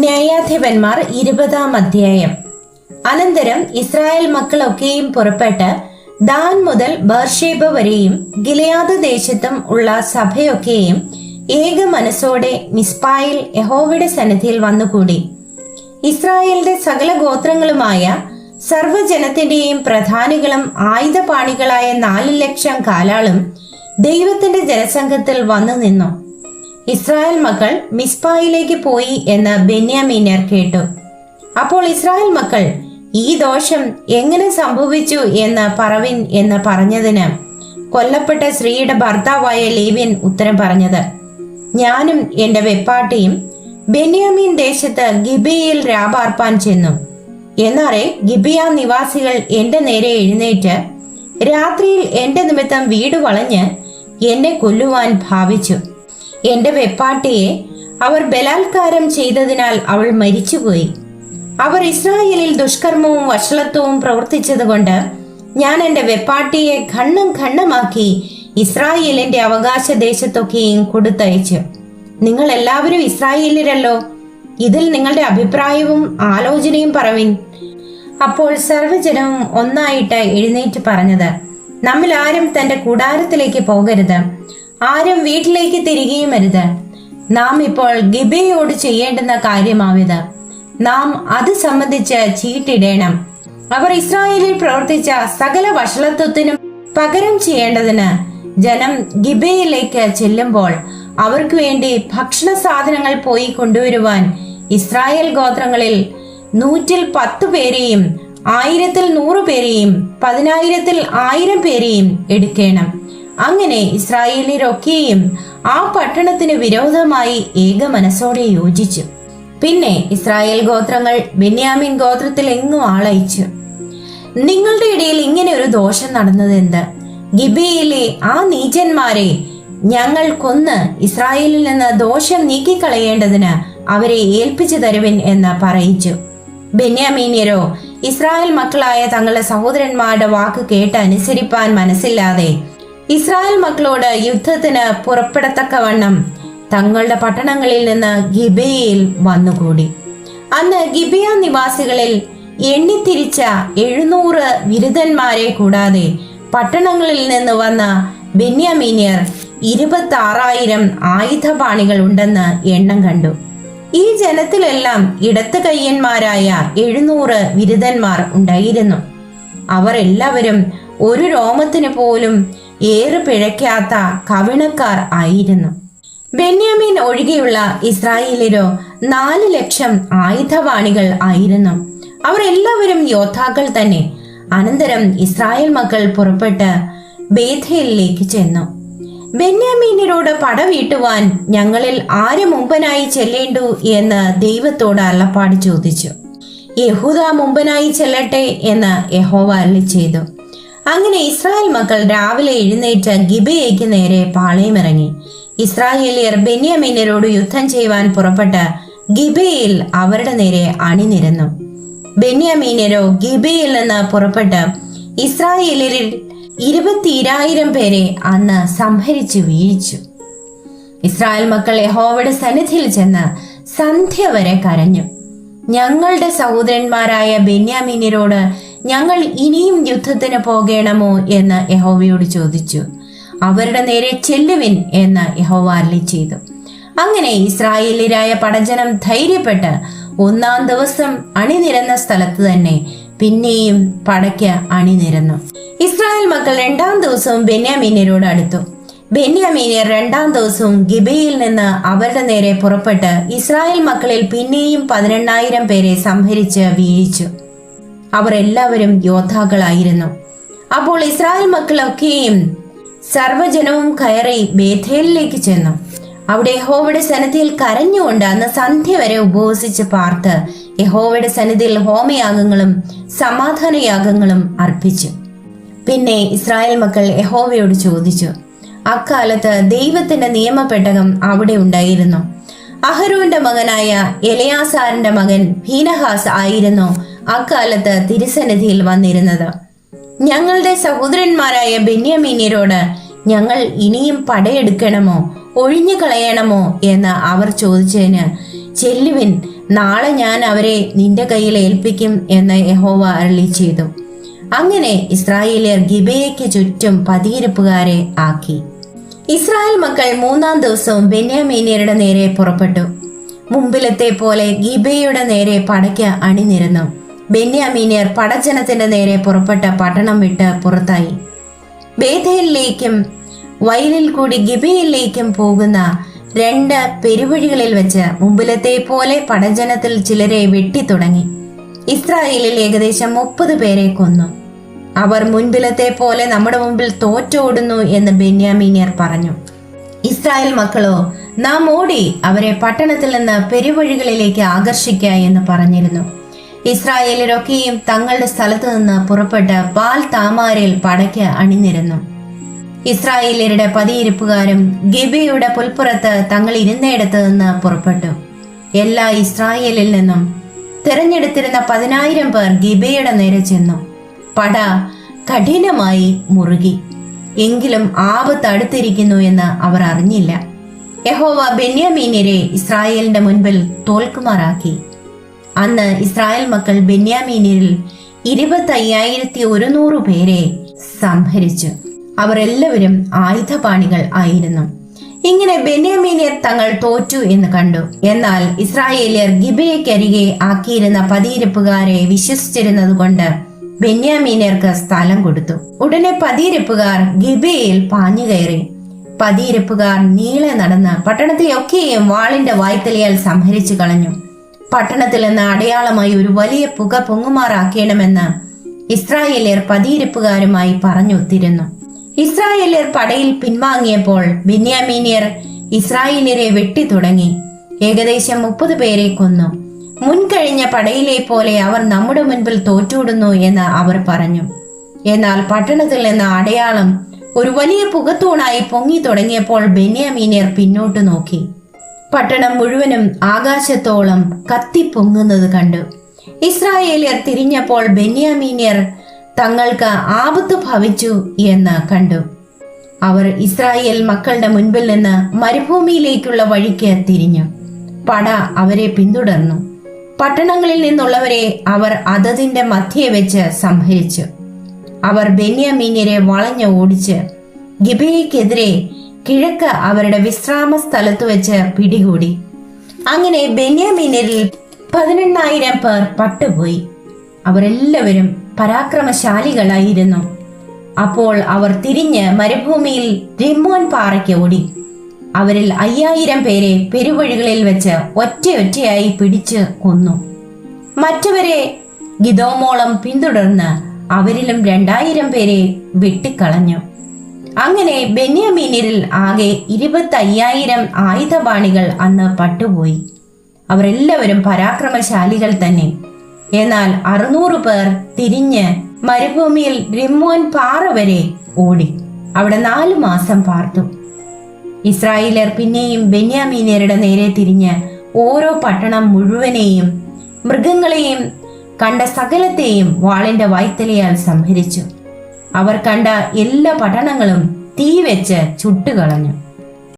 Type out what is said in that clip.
ന്യായാധിപന്മാർ 20-ാം അധ്യായം. അനന്തരം ഇസ്രായേൽ മക്കളൊക്കെയും പുറപ്പെട്ട് ദാൻ മുതൽ ബേർഷേബ വരെയും ഗിലെയാദ് ദേശത്തും ഉള്ള സഭയൊക്കെയും ഏക മനസ്സോടെ മിസ്പായിൽ യഹോവയുടെ സന്നിധിയിൽ വന്നുകൂടി. ഇസ്രായേലിന്റെ സകല ഗോത്രങ്ങളുമായ സർവ്വജനത്തിന്റെയും പ്രധാനികളും ആയുധപാണികളായ 4,00,000 കാലാളും ദൈവത്തിന്റെ ജനസംഘത്തിൽ വന്നു നിന്നു. ഇസ്രായേൽ മക്കൾ മിസ്പായിലേക്ക് പോയി എന്ന് ബെന്യാമീന്യർ കേട്ടു. അപ്പോൾ ഇസ്രായേൽ മക്കൾ, ഈ ദോഷം എങ്ങനെ സംഭവിച്ചു എന്ന് പറവിൻ എന്ന് പറഞ്ഞതിന് കൊല്ലപ്പെട്ട സ്ത്രീയുടെ ഭർത്താവായ ലേവ്യൻ ഉത്തരം പറഞ്ഞത്, ഞാനും എന്റെ വെപ്പാട്ടിയും ബെന്യാമീൻ ദേശത്ത് ഗിബെയയിൽ രാപാർപ്പാൻ ചെന്നു. എന്നാറെ ഗിബിയ നിവാസികൾ എന്റെ നേരെ എഴുന്നേറ്റ് രാത്രിയിൽ എന്റെ നിമിത്തം വീട് വളഞ്ഞ് എന്നെ കൊല്ലുവാൻ ഭാവിച്ചു. എന്റെ വെപ്പാട്ടിയെ അവർ ബലാത്കാരം ചെയ്തതിനാൽ അവൾ മരിച്ചുപോയി. അവർ ഇസ്രായേലിൽ ദുഷ്കർമ്മവും വഷളത്വവും പ്രവർത്തിച്ചതുകൊണ്ട് ഞാൻ എന്റെ വെപ്പാട്ടിയെ ഖണ്ണം ഖണ്ഡമാക്കി ഇസ്രായേലിന്റെ അവകാശ ദേശത്തൊക്കെയും കൊടുത്തയച്ചു. നിങ്ങൾ എല്ലാവരും ഇസ്രായേലിരല്ലോ, ഇതിൽ നിങ്ങളുടെ അഭിപ്രായവും ആലോചനയും പറവിൻ. അപ്പോൾ സർവ്വജനവും ഒന്നായിട്ട് എഴുന്നേറ്റ് പറഞ്ഞത്, നമ്മിൽ ആരും തന്റെ കൂടാരത്തിലേക്ക് പോകരുത്, ആരും വീട്ടിലേക്ക് തിരികെയും അരുത്. നാം ഇപ്പോൾ ഗിബെയോട് ചെയ്യേണ്ടുന്ന കാര്യമാവിത്. നാം അത് സംബന്ധിച്ച് ചീട്ടിടേണം. അവർ ഇസ്രായേലിൽ പ്രവർത്തിച്ച സകല വഷളത്വത്തിനും പകരം ചെയ്യേണ്ടതിന് ജനം ഗിബെയിലേക്ക് ചെല്ലുമ്പോൾ അവർക്ക് വേണ്ടി ഭക്ഷണ സാധനങ്ങൾ പോയി കൊണ്ടുവരുവാൻ ഇസ്രായേൽ ഗോത്രങ്ങളിൽ 110 പേരെയും 1000-100 പേരെയും 10,000-1000 പേരെയും എടുക്കണം. അങ്ങനെ ഇസ്രായേലിലൊക്കെയും ആ പട്ടണത്തിന് വിരോധമായി ഏക മനസ്സോടെ യോജിച്ചു. പിന്നെ ഇസ്രായേൽ ഗോത്രങ്ങൾ ബെന്യാമീൻ ഗോത്രത്തിൽ എങ്ങും ആളയച്ചു. നിങ്ങളുടെ ഇടയിൽ ഇങ്ങനെ ഒരു ദോഷം നടന്നതെന്ത്? ഗിബെയിലെ ആ നീചന്മാരെ ഞങ്ങൾ കൊന്ന് ഇസ്രായേലിൽ നിന്ന് ദോഷം നീക്കിക്കളയേണ്ടതിന് അവരെ ഏൽപ്പിച്ചു തരുവിൻ എന്ന് പറയിച്ചു. ബെന്യാമീന്യരോ ഇസ്രായേൽ മക്കളായ തങ്ങളുടെ സഹോദരന്മാരുടെ വാക്ക് കേട്ട് അനുസരിപ്പാൻ മനസ്സില്ലാതെ ഇസ്രായേൽ മക്കളോട് യുദ്ധത്തിന് പുറപ്പെടത്തക്കവണ്ണം തങ്ങളുടെ പട്ടണങ്ങളിൽ നിന്ന് ഗിബെയയിൽ വന്നുകൂടി. അന്ന് ഗിബെയ നിവാസികളിൽ എണ്ണിത്തിരിച്ച 700 വിരുദ്ധന്മാരെ കൂടാതെ പട്ടണങ്ങളിൽ നിന്ന് വന്ന ബെന്യാമീന്യർ 26,000 ആയുധപാണികൾ ഉണ്ടെന്ന് എണ്ണം കണ്ടു. ഈ ജനത്തിലെല്ലാം ഇടത്ത് കയ്യന്മാരായ 700 വിരുദ്ധന്മാർ ഉണ്ടായിരുന്നു. അവർ എല്ലാവരും ഒരു രോമത്തിന് പോലും ഏറ് പിഴയ്ക്കാത്ത കവിണക്കാർ ആയിരുന്നു. ബെന്യാമീൻ ഒഴികെയുള്ള ഇസ്രായേലിലോ 4,00,000 ആയുധപാണികൾ ആയിരുന്നു. അവർ എല്ലാവരും യോദ്ധാക്കൾ തന്നെ. അനന്തരം ഇസ്രായേൽ മക്കൾ പുറപ്പെട്ട് ബേഥേലിലേക്ക് ചെന്നു. ബെന്യാമീന്യരോട് പടവീട്ടുവാൻ ഞങ്ങളിൽ ആര് മുമ്പനായി ചെല്ലേണ്ടു എന്ന് ദൈവത്തോട് അരുളപ്പാട് ചോദിച്ചു. യഹൂദ മുമ്പനായി ചെല്ലട്ടെ എന്ന് യഹോവ അരുളി ചെയ്തു. അങ്ങനെ ഇസ്രായേൽ മക്കൾ രാവിലെ എഴുന്നേറ്റ് ഗിബെയയ്ക്ക് നേരെ പാളയമിറങ്ങി. ഇസ്രായേലിയർ ബെന്യാമീന്യരോട് യുദ്ധം ചെയ്യുവാൻ പുറപ്പെട്ട് ഗിബെയയിൽ അവരുടെ നേരെ അണിനിരന്നു. ബെന്യാമീന്യരോ ഗിബെയയിൽ നിന്ന് പുറപ്പെട്ട് ഇസ്രായേലിൽ 22,000 പേരെ അന്ന് സംഹരിച്ചു വീഴിച്ചു. ഇസ്രായേൽ മക്കൾ യഹോവയുടെ സന്നിധിയിൽ ചെന്ന് സന്ധ്യ വരെ കരഞ്ഞു. ഞങ്ങളുടെ സഹോദരന്മാരായ ബെന്യാമീന്യരോട് ഞങ്ങൾ ഇനിയും യുദ്ധത്തിന് പോകണമോ എന്ന് യഹോവയോട് ചോദിച്ചു. അവരുടെ നേരെ ചെല്ലുവിൻ എന്ന് യഹോവ അരുളി ചെയ്തു. അങ്ങനെ ഇസ്രായേലിയരായ പടജനം ധൈര്യപ്പെട്ട് 1-ാം ദിവസം അണിനിരന്ന സ്ഥലത്ത് തന്നെ പിന്നെയും പടയ്ക്ക് അണിനിരന്നു. ഇസ്രായേൽ മക്കൾ 2-ാം ദിവസവും ബെന്യാമീന്യരോട് അടുത്തു. ബെന്യാമീന്യർ 2-ാം ദിവസവും ഗിബെയിൽ നിന്ന് അവരുടെ നേരെ പുറപ്പെട്ട് ഇസ്രായേൽ മക്കളിൽ പിന്നെയും 18,000 പേരെ സംഹരിച്ച് വീഴിച്ചു. അവർ എല്ലാവരും യോദ്ധാക്കളായിരുന്നു. അപ്പോൾ ഇസ്രായേൽ മക്കളൊക്കെയും സർവ്വജനവും കയറി ബേഥേലിലേക്ക് ചെന്നു. അവിടെ യഹോവയുടെ സന്നിധിയിൽ കരഞ്ഞുകൊണ്ട് അന്ന് സന്ധ്യ വരെ ഉപവസിച്ച് പാർത്ത് യഹോവയുടെ സന്നിധിയിൽ ഹോമയാഗങ്ങളും സമാധാനയാഗങ്ങളും അർപ്പിച്ചു. പിന്നെ ഇസ്രായേൽ മക്കൾ യഹോവയോട് ചോദിച്ചു. അക്കാലത്ത് ദൈവത്തിന്റെ നിയമപെട്ടകം അവിടെ ഉണ്ടായിരുന്നു. അഹരോന്റെ മകനായ എലയാസാറിന്റെ മകൻ ഫീനഹാസ് ആയിരുന്നു അക്കാലത്ത് തിരുസന്നിധിയിൽ വന്നിരുന്നത്. ഞങ്ങളുടെ സഹോദരന്മാരായ ബെന്യാമീന്യരോട് ഞങ്ങൾ ഇനിയും പടയെടുക്കണമോ ഒഴിഞ്ഞു കളയണമോ എന്ന് അവർ ചോദിച്ചതിന്, ചെല്ലുവിൻ, നാളെ ഞാൻ അവരെ നിന്റെ കയ്യിൽ ഏൽപ്പിക്കും എന്ന് യഹോവ അരുളി ചെയ്തു. അങ്ങനെ ഇസ്രായേലിയർ ഗിബെയയ്ക്ക് ചുറ്റും പതിയിരിപ്പുകാരെ ആക്കി. ഇസ്രായേൽ മക്കൾ 3-ാം ദിവസവും ബെന്യാമീന്യരുടെ നേരെ പുറപ്പെട്ടു. മുമ്പിലത്തെ പോലെ ഗിബെയയുടെ നേരെ പടയ്ക്ക് അണിനിരന്നു. ബെന്യാമീന്യർ പടജനത്തിന്റെ നേരെ പുറപ്പെട്ട പട്ടണം വിട്ട് പുറത്തായി. ബേഥേലിലേക്കും വയലിൽ കൂടി ഗിബെയയിലേക്കും പോകുന്ന 2 പെരുവഴികളിൽ വെച്ച് മുമ്പിലത്തെ പോലെ പടജനത്തിൽ ചിലരെ വെട്ടി തുടങ്ങി. ഇസ്രായേലിൽ ഏകദേശം 30 പേരെ കൊന്നു. അവർ മുൻപിലത്തെ പോലെ നമ്മുടെ മുമ്പിൽ തോറ്റോടുന്നു എന്ന് ബെന്യാമീന്യർ പറഞ്ഞു. ഇസ്രായേൽ മക്കളോ, നാം ഓടി അവരെ പട്ടണത്തിൽ നിന്ന് പെരുവഴികളിലേക്ക് ആകർഷിക്കുക എന്ന് പറഞ്ഞിരുന്നു. ഇസ്രായേലരൊക്കെയും തങ്ങളുടെ സ്ഥലത്ത് നിന്ന് പുറപ്പെട്ട് ബാൽ താമാരിൽ പടയ്ക്ക് അണിനിരന്നു. ഇസ്രായേലരുടെ പതിയിരിപ്പുകാരും ഗിബെയയുടെ പുൽപ്പുറത്ത് തങ്ങൾ ഇരുന്നയിടത്ത് നിന്ന് പുറപ്പെട്ടു. എല്ലാ ഇസ്രായേലിൽ നിന്നും തിരഞ്ഞെടുത്തിരുന്ന 10,000 പേർ ഗിബെയയുടെ നേരെ ചെന്നു. പട കഠിനമായി മുറുകി. എങ്കിലും ആപത്ത് അടുത്തിരിക്കുന്നു എന്ന് അവർ അറിഞ്ഞില്ല. യഹോവ ബെന്യാമീന്യരെ ഇസ്രായേലിന്റെ മുൻപിൽ തോൽക്കുമാറാക്കി. അന്ന് ഇസ്രായേൽ മക്കൾ ബെന്യാമീന്യരിൽ 25,100 പേരെ സംഹരിച്ചു. അവർ എല്ലാവരും ആയുധപാണികൾ ആയിരുന്നു. ഇങ്ങനെ ബെന്യാമീന്യർ തങ്ങൾ തോറ്റു എന്ന് കണ്ടു. എന്നാൽ ഇസ്രായേലിയർ ഗിബെയയ്ക്കരികെ ആക്കിയിരുന്ന പതിയിരിപ്പുകാരെ വിശ്വസിച്ചിരുന്നത് കൊണ്ട് ബെന്യാമീന്യർക്ക് സ്ഥലം കൊടുത്തു. ഉടനെ പതിയിരിപ്പുകാർ ഗിബെയയിൽ പാഞ്ഞു കയറി. പതിയിരിപ്പുകാർ നീളെ നടന്ന് പട്ടണത്തെയൊക്കെയും വാളിന്റെ വായ്ത്തലയാൽ സംഹരിച്ചു കളഞ്ഞു. പട്ടണത്തിൽ നിന്ന് അടയാളമായി ഒരു വലിയ പുക പൊങ്ങുമാറാക്കണമെന്ന് ഇസ്രായേലിയർ പതിയിരിപ്പുകാരുമായി പറഞ്ഞൊത്തിരുന്നു. ഇസ്രായേലിയർ പടയിൽ പിൻവാങ്ങിയപ്പോൾ ബെന്യാമീന്യർ ഇസ്രായേലിയരെ വെട്ടി തുടങ്ങി. ഏകദേശം 30 പേരെ കൊന്നു. മുൻകഴിഞ്ഞ പടയിലെ പോലെ അവർ നമ്മുടെ മുൻപിൽ തോറ്റൂടുന്നു എന്ന് അവർ പറഞ്ഞു. എന്നാൽ പട്ടണത്തിൽ നിന്ന് അടയാളം ഒരു വലിയ പുകത്തൂണായി പൊങ്ങി തുടങ്ങിയപ്പോൾ ബെന്യാമീന്യർ പിന്നോട്ട് നോക്കി. പട്ടണം മുഴുവനും ആകാശത്തോളം കത്തിപ്പൊങ്ങുന്നത് കണ്ടു. ഇസ്രായേലിയർ തിരിഞ്ഞപ്പോൾ ബെന്യാമീന്യർ തങ്ങൾക്ക് ആപത്ത് ഭവിച്ചു എന്ന് കണ്ടു. അവർ ഇസ്രായേൽ മക്കളുടെ മുൻപിൽ നിന്ന് മരുഭൂമിയിലേക്കുള്ള വഴിക്ക് തിരിഞ്ഞു. പട അവരെ പിന്തുടർന്നു. പട്ടണങ്ങളിൽ നിന്നുള്ളവരെ അവർ അതതിന്റെ മധ്യേ വെച്ച് സംഹരിച്ചു. അവർ ബെന്യാമീന്യരെ വളഞ്ഞ് ഓടിച്ച് ഗിബെയയ്ക്കെതിരെ കിഴക്ക് അവരുടെ വിശ്രാമ സ്ഥലത്ത് വെച്ച് പിടികൂടി. അങ്ങനെ ബെന്യാമീന്യരിൽ 18,000 പേർ പട്ടുപോയി. അവരെല്ലാവരും പരാക്രമശാലികളായിരുന്നു. അപ്പോൾ അവർ തിരിഞ്ഞ് മരുഭൂമിയിൽ റിമ്മോൻ പാറയ്ക്ക് ഓടി. അവരിൽ 5,000 പേരെ പെരുവഴികളിൽ വെച്ച് ഒറ്റയൊറ്റയായി പിടിച്ച് കൊന്നു. മറ്റവരെ ഗിദോമോളം പിന്തുടർന്ന് അവരിലും 2,000 പേരെ വെട്ടിക്കളഞ്ഞു. അങ്ങനെ ബെന്യാമീന്യരിൽ ആകെ 25,000 ആയുധപാണികൾ അന്ന് പട്ടുപോയി. അവരെല്ലാവരും പരാക്രമശാലികൾ തന്നെ. എന്നാൽ 600 പേർ തിരിഞ്ഞ് മരുഭൂമിയിൽ റിമ്മോൻ പാറ വരെ ഓടി. അവിടെ 4 മാസം പാർത്തു. ഇസ്രായേലർ പിന്നെയും ബെന്യാമീന്യരുടെ നേരെ തിരിഞ്ഞ് ഓരോ പട്ടണം മുഴുവനെയും മൃഗങ്ങളെയും കണ്ട സകലത്തെയും വാളിന്റെ വായ്ത്തലയാൽ സംഹരിച്ചു. അവർ കണ്ട എല്ലാ പട്ടണങ്ങളും തീ വെച്ച് ചുട്ടുകളഞ്ഞു.